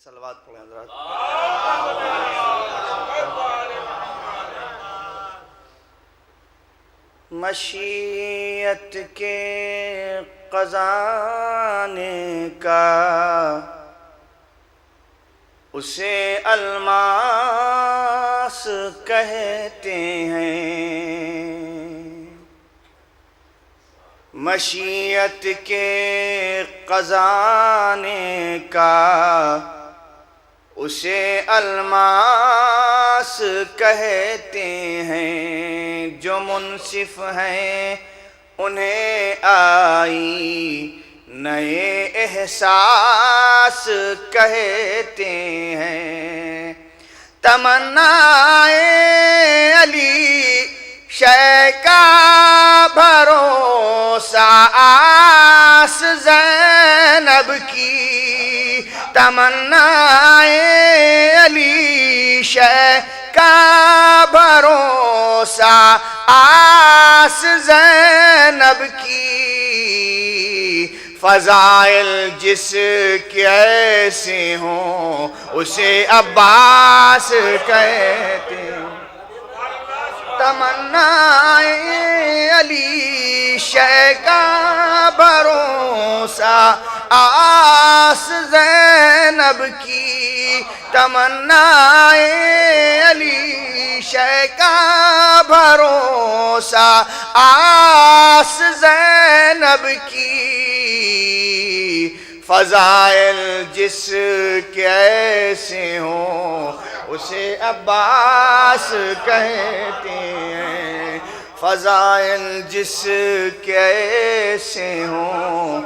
صلوات پڑھیں حضرات. مشیت کے خزانے کا اسے الماس کہتے ہیں. مشیت کے خزانے کا اسے الماس کہتے ہیں. جو منصف ہیں انہیں آئی نئے احساس کہتے ہیں. تمنائے علی شے کا بھروسہ آس زینب کی. تمنائے علی شے کا بھروسہ آس زینب کی. فضائل جس کے ایسے ہوں اسے عباس کہتے ہیں. تمنائے علی شے کا بھروسہ آس زینب کی. تمنائے علی شے کا بھروسہ آس زینب کی. فضائل جس کے ایسے ہوں اسے عباس کہتے ہیں. فضائل جس کے ایسے ہوں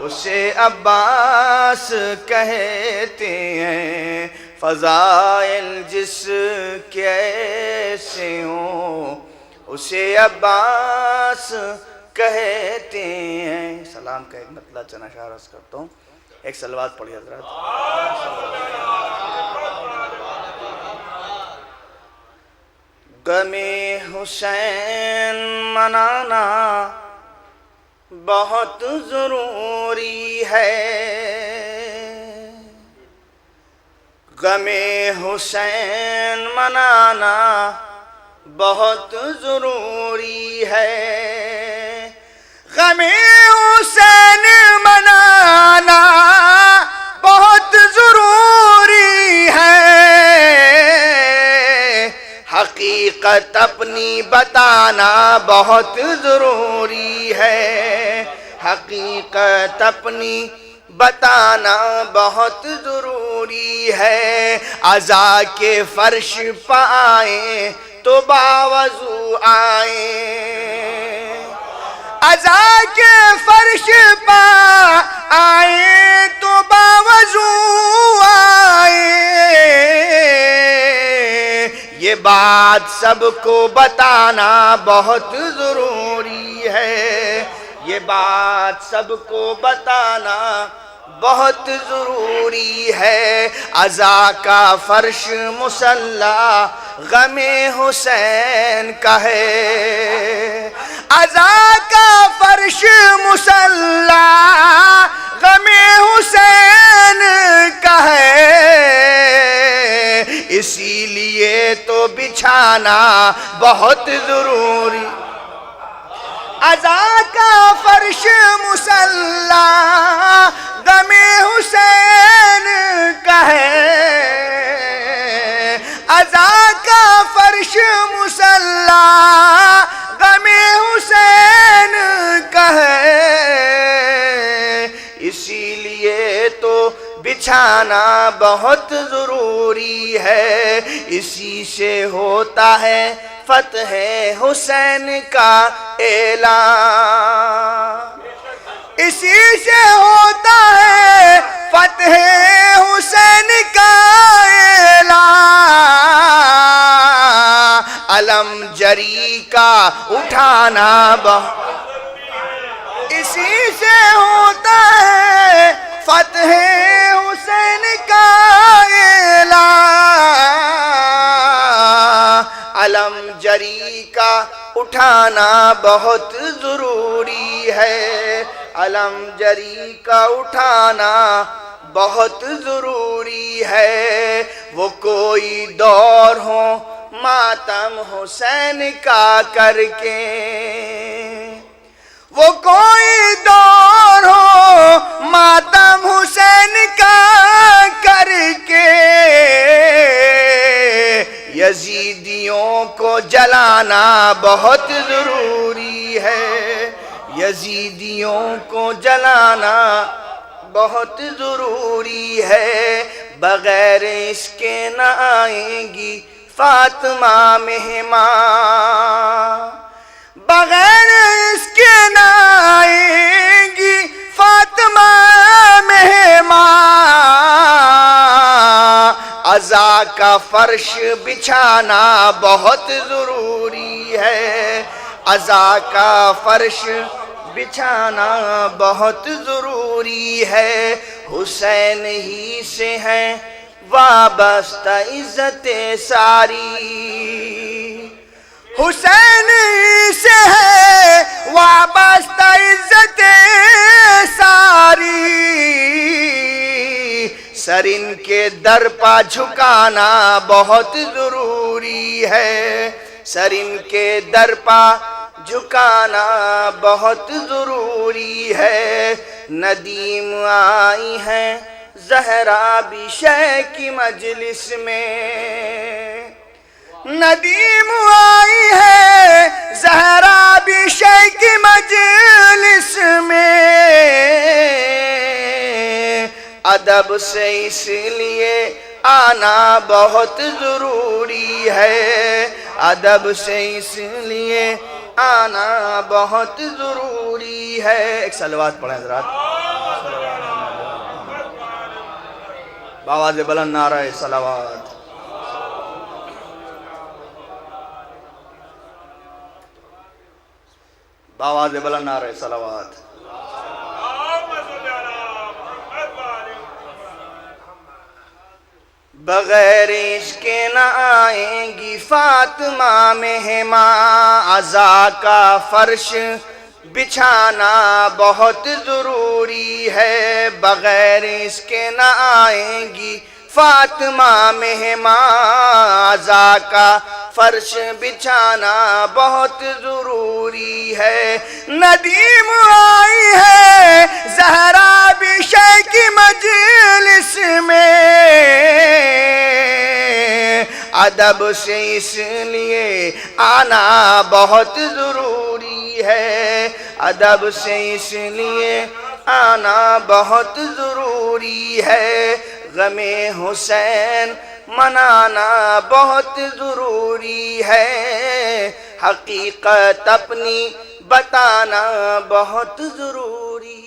اسے عباس کہتے ہیں. فضائل جس کے ایسے ہوں اسے عباس کہتے ہیں. سلام کا ایک مطلع چند اشعار عرض کرتا ہوں. ایک صلوات پڑھی حضرات. غم حسین منانا بہت ضروری ہے. غم حسین منانا بہت ضروری ہے. غم حسین منانا بہت ضروری ہے. حقیقت اپنی بتانا بہت ضروری ہے. حقیقت اپنی بتانا بہت ضروری ہے. عزا کے فرش پہ آئیں تو باوضو آئیں. عزا کے فرش پہ آئیں تو باوضو آئیں. یہ بات سب کو بتانا بہت ضروری ہے. یہ بات سب کو بتانا بہت ضروری ہے. عزا کا فرش مصلی غم حسین کا ہے. عزا کا فرش مصلی غم حسین کا ہے. اسی لیے تو بچھانا بہت ضروری. عزا کا فرش مصلی غم حسین کا ہے. عزا کا فرش مصلی غم حسین کا ہے. اسی لیے تو بچھانا بہت ضروری ہے. اسی سے ہوتا ہے فتح حسین کا اعلان. اسی سے ہوتا ہے فتح حسین کا اعلان. علم جری کا اٹھانا اسی سے ہوتا ہے فتح حسین کا اعلان. علم جری کا اٹھانا بہت ضروری ہے. علم جری کا اٹھانا بہت ضروری ہے، وہ کوئی دور ہو ماتم حسین کا کر کے، وہ کوئی دور ہو ماتم حسین کا کر کے، یزیدیوں کو جلانا بہت ضروری ہے، یزیدیوں کو جلانا بہت ضروری ہے، بغیر اس کے نہ آئیں گی فاطمہ مہماں، بغیر اس کے نہ آئیں گی فاطمہ مہماں، عزا کا فرش بچھانا بہت ضروری ہے، عزا کا فرش بچھانا بہت ضروری ہے، حسین ہی سے ہے وابستہ عزت ساری، حسین ہی سے ہے وابستہ عزت ساری، سر ان کے در پا جھکانا بہت ضروری ہے، سر ان کے در پا جھکانا بہت ضروری ہے، ندیم آئی ہیں زہرا بھی شہ کی مجلس میں، ندیم آئی ہے زہرا بھی شہ کی مجلس میں، ادب سے اس لیے آنا بہت ضروری ہے، ادب سے اس لیے آنا بہت ضروری ہے۔ ایک صلوات پڑھیں حضرات، بآواز بلند نعرہ صلوات۔ بآواز بلند نعرہ صلوات۔ بغیر عشق کے نہ آئیں گی فاطمہ مہماں، عزا کا فرش بچھانا بہت ضروری ہے، بغیر اس کے نہ آئیں گی فاطمہ مہماں، عزا کا فرش بچھانا بہت ضروری ہے، ندیم آئی ہے زہرا بھی شہ کی مجلس میں، ادب سے اس لیے آنا بہت ضروری ہے، ادب سے اس لیے آنا بہت ضروری ہے، غم حسین منانا بہت ضروری ہے، حقیقت اپنی بتانا بہت ضروری ہے۔